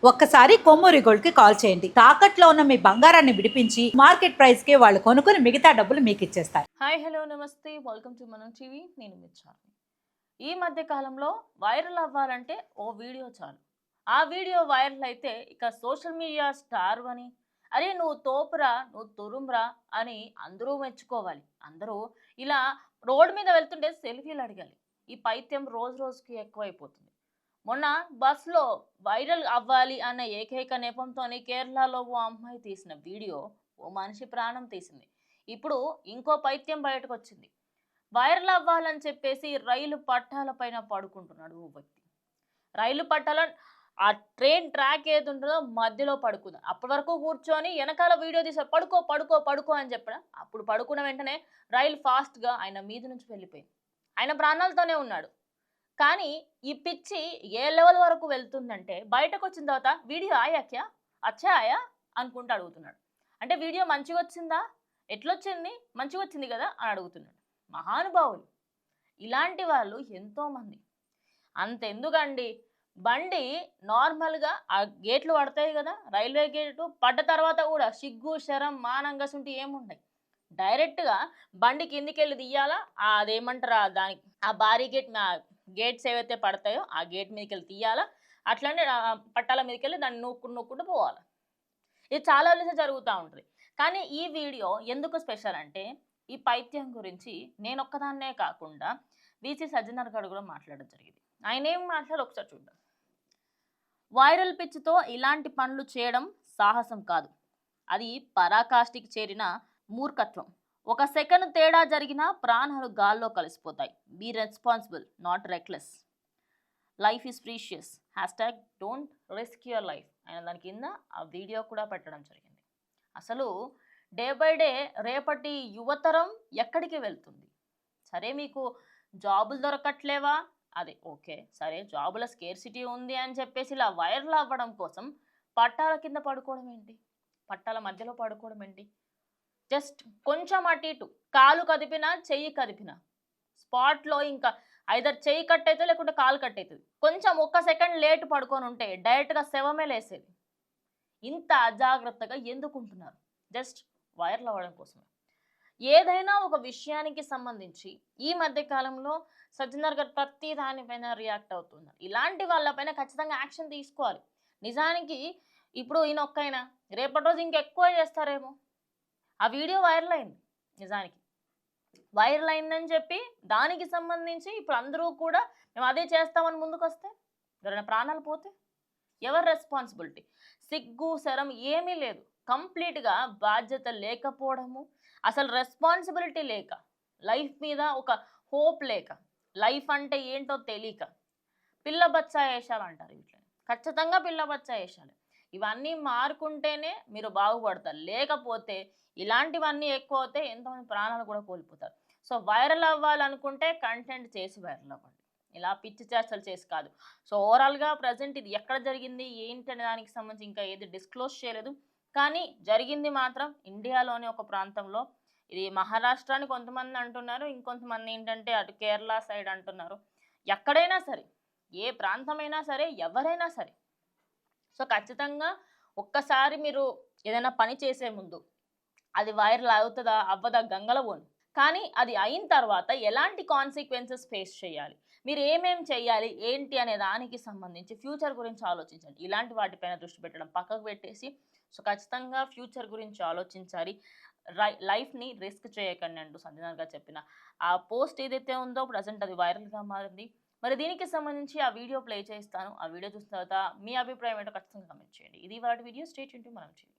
ఒక్కసారి కొమ్మూరి గోల్డ్ కి కాల్ చేయండి. తాకట్లో ఉన్న మీ బంగారాన్ని విడిపించి మార్కెట్ ప్రైస్ కి వాళ్ళు కొనుక్కుని మిగతా డబ్బులు మీకు ఇచ్చేస్తారు. హాయ్ హలో నమస్తే వెల్కమ్ టు మనం టీవీ. నేను మిచ్చాను. ఈ మధ్య కాలంలో వైరల్ అవ్వాలంటే ఓ వీడియో చాలు. ఆ వీడియో వైరల్ అయితే ఇక సోషల్ మీడియా స్టార్ అని, అరే నువ్వు తోపురా, నువ్వు తురుమ్రా అని అందరూ మెచ్చుకోవాలి. అందరూ ఇలా రోడ్డు మీద వెళ్తుంటే సెల్ఫీలు అడగాలి. ఈ పైత్యం రోజు రోజుకి ఎక్కువైపోతుంది. మొన్న బస్సులో వైరల్ అవ్వాలి అన్న ఏకైక నెపంతోని కేరళలో ఓ అమ్మాయి తీసిన వీడియో ఓ మనిషి ప్రాణం తీసింది. ఇప్పుడు ఇంకో పైత్యం బయటకు వచ్చింది. వైరల్ అవ్వాలని చెప్పేసి రైలు పట్టాల పైన పడుకుంటున్నాడు ఓ వ్యక్తి. రైలు పట్టాల ఆ ట్రైన్ ట్రాక్ ఏది ఉంటుందో మధ్యలో పడుకుంది. అప్పటి వరకు కూర్చొని వెనకాల వీడియో తీసారు. పడుకో పడుకో పడుకో అని చెప్పడం. అప్పుడు పడుకున్న వెంటనే రైలు ఫాస్ట్గా ఆయన మీద నుంచి వెళ్ళిపోయింది. ఆయన ప్రాణాలతోనే ఉన్నాడు. కానీ ఈ పిచ్చి ఏ లెవెల్ వరకు వెళ్తుందంటే బయటకు వచ్చిన తర్వాత వీడియో ఆయా క్యా అచ్చా ఆయా అనుకుంటూ అడుగుతున్నాడు. అంటే వీడియో మంచిగా వచ్చిందా, ఎట్లొచ్చింది, మంచిగా వచ్చింది కదా అని అడుగుతున్నాడు. మహానుభావులు ఇలాంటి వాళ్ళు ఎంతోమంది. అంతెందుకండి, బండి నార్మల్గా ఆ గేట్లు పడతాయి కదా, రైల్వే గేటు పడ్డ తర్వాత కూడా సిగ్గు శరం మానంగసుంటి ఏముండయి. డైరెక్ట్గా బండి కిందికి వెళ్ళి తీయాలా, అదేమంటారా దానికి ఆ బారీ గేట్స్ ఏవైతే పడతాయో ఆ గేట్ మీదకి వెళ్ళి తీయాలా, అట్లనే పట్టాల మీదకి వెళ్ళి దాన్ని నూక్కుంటూ పోవాలి. ఇది చాలా జరుగుతూ ఉంటుంది. కానీ ఈ వీడియో ఎందుకు స్పెషల్ అంటే, ఈ పైత్యం గురించి నేను ఒక్కదాన్నే కాకుండా వీసీ సజ్జనర్ గారు కూడా మాట్లాడడం జరిగింది. ఆయన ఏం మాట్లాడారు ఒకసారి చూద్దాం. వైరల్ పిచ్చితో ఇలాంటి పనులు చేయడం సాహసం కాదు, అది పరాకాష్ఠకి చేరిన మూర్ఖత్వం. ఒక సెకండ్ తేడా జరిగినా ప్రాణాలు గాల్లో కలిసిపోతాయి. Be responsible, not reckless. Life is precious. Hashtag don't risk your life ఆయన దాని కింద ఆ వీడియో కూడా పెట్టడం జరిగింది. అసలు డే బై డే రేపటి యువతరం ఎక్కడికి వెళ్తుంది? సరే మీకు జాబులు దొరకట్లేవా, అదే ఓకే, సరే జాబుల స్కేర్సిటీ ఉంది అని చెప్పేసి ఇలా వైరల్ అవ్వడం కోసం పట్టాల కింద పడుకోవడం ఏంటి, పట్టాల మధ్యలో పడుకోవడం ఏంటి? జస్ట్ కొంచెం అటు ఇటు కాలు కదిపినా చెయ్యి కదిపినా స్పాట్లో ఇంకా ఐదర్ చెయ్యి కట్ అవుతుంది లేకుంటే కాలు కట్ అవుతుంది. కొంచెం ఒక్క సెకండ్ లేట్ పడుకొని ఉంటే డైరెక్ట్గా శవమే లేసేది. ఇంత అజాగ్రత్తగా ఎందుకుంటున్నారు? జస్ట్ వైరల్ అవ్వడం కోసమే. ఏదైనా ఒక విషయానికి సంబంధించి ఈ మధ్య కాలంలో సజ్జనర్ గారు ప్రతి దానిపైన రియాక్ట్ అవుతున్నారు. ఇలాంటి వాళ్ళపైన ఖచ్చితంగా యాక్షన్ తీసుకోవాలి. నిజానికి ఇప్పుడు ఈయన ఒక్కైనా రేపటి రోజు ఇంకెక్కువ చేస్తారేమో. ఆ వీడియో వైరల్ అయింది. నిజానికి వైరల్ అయిందని చెప్పి దానికి సంబంధించి ఇప్పుడు అందరూ కూడా మేము అదే చేస్తామని ముందుకు వస్తే ఎవరైనా ప్రాణాలు పోతే ఎవరు రెస్పాన్సిబిలిటీ? సిగ్గు శరం ఏమీ లేదు. కంప్లీట్గా బాధ్యత లేకపోవడము, అసలు రెస్పాన్సిబిలిటీ లేక, లైఫ్ మీద ఒక హోప్ లేక, లైఫ్ అంటే ఏంటో తెలియక పిల్ల బచ్చా వేషాలు అంటారు. వీటిని ఖచ్చితంగా పిల్ల బచ్చా వేషాలు. ఇవన్నీ మారుకుంటేనే మీరు బాగుపడతారు. లేకపోతే ఇలాంటివన్నీ ఎక్కువ అవుతే ఎంతోమంది ప్రాణాలు కూడా కోల్పోతారు. సో వైరల్ అవ్వాలనుకుంటే కంటెంట్ చేసి వైరల్ అవ్వండి, ఇలా పిచ్చి చేష్టలు చేసి కాదు. సో ఓవరాల్గా ప్రజెంట్ ఇది ఎక్కడ జరిగింది ఏంటి అనే దానికి సంబంధించి ఇంకా ఏది డిస్క్లోజ్ చేయలేదు. కానీ జరిగింది మాత్రం ఇండియాలోని ఒక ప్రాంతంలో. ఇది మహారాష్ట్ర అని కొంతమంది అంటున్నారు, ఇంకొంతమంది ఏంటంటే అటు కేరళ సైడ్ అంటున్నారు. ఎక్కడైనా సరే, ఏ ప్రాంతమైనా సరే, ఎవరైనా సరే, సో ఖచ్చితంగా ఒక్కసారి మీరు ఏదైనా పని చేసే ముందు అది వైరల్ అవుతుందా అవ్వదా గంగల పోను. కానీ అది అయిన తర్వాత ఎలాంటి కాన్సిక్వెన్సెస్ ఫేస్ చేయాలి, మీరు ఏమేం చేయాలి ఏంటి అనే దానికి సంబంధించి ఫ్యూచర్ గురించి ఆలోచించండి. ఇలాంటి వాటిపైన దృష్టి పెట్టడం పక్కకు పెట్టేసి సో ఖచ్చితంగా ఫ్యూచర్ గురించి ఆలోచించాలి. లైఫ్ని రిస్క్ చేయకండి అంటూ సంజనా గారు చెప్పిన ఆ పోస్ట్ ఏదైతే ఉందో ప్రజెంట్ అది వైరల్గా మారింది. మరి దీనికి సంబంధించి ఆ వీడియో ప్లే చేస్తాను. ఆ వీడియో చూసిన తర్వాత మీ అభిప్రాయం ఏంటో ఖచ్చితంగా కమెంట్ చేయండి. ఇది వాటి వీడియో. స్టే ట్యూన్డ్ టు మనం టీవీ.